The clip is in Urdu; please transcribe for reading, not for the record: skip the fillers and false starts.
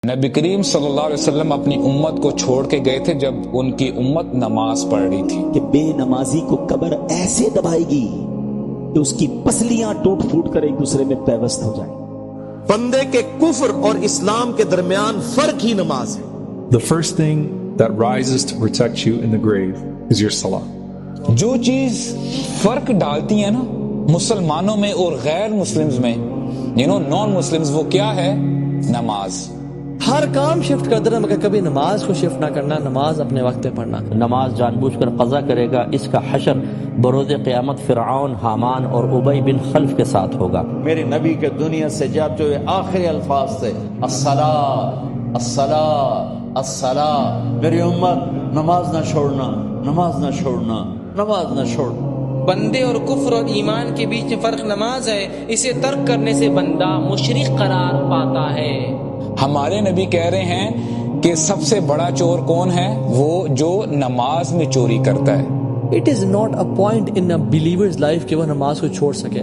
نبی کریم صلی اللہ علیہ وسلم اپنی امت کو چھوڑ کے گئے تھے جب ان کی امت نماز پڑھ رہی تھی کہ بے نمازی کو قبر ایسے دبائے گی کہ اس کی پسلیاں ٹوٹ پھوٹ کر ایک دوسرے میں پیوست ہو جائیں. بندے کے کفر اور اسلام کے درمیان فرق ہی نماز ہے. The first thing that rises to protect you in the grave is your salah. جو چیز فرق ڈالتی ہے نا مسلمانوں میں اور غیر مسلمز میں نان مسلمز، وہ کیا ہے؟ نماز. ہر کام شفٹ کر دینا مگر کبھی نماز کو شفٹ نہ کرنا، نماز اپنے وقت پہ پڑھنا. نماز جان بوجھ کر قضا کرے گا، اس کا حشر بروز قیامت فرعون، حامان اور ابی بن خلف کے ساتھ ہوگا. میرے نبی کے دنیا سے جاتے ہوئے آخری الفاظ تھے الصلاۃ الصلاۃ الصلاۃ. میری امت نماز نہ چھوڑنا، نماز نہ چھوڑنا، نماز نہ چھوڑنا. بندے اور کفر اور ایمان کے بیچ میں فرق نماز ہے. اسے ترک کرنے سے بندہ مشرک قرار پاتا ہے. ہمارے نبی کہہ رہے ہیں کہ سب سے بڑا چور کون ہے؟ وہ جو نماز میں چوری کرتا ہے. It is not a point in a believers life کہ وہ نماز کو چھوڑ سکے.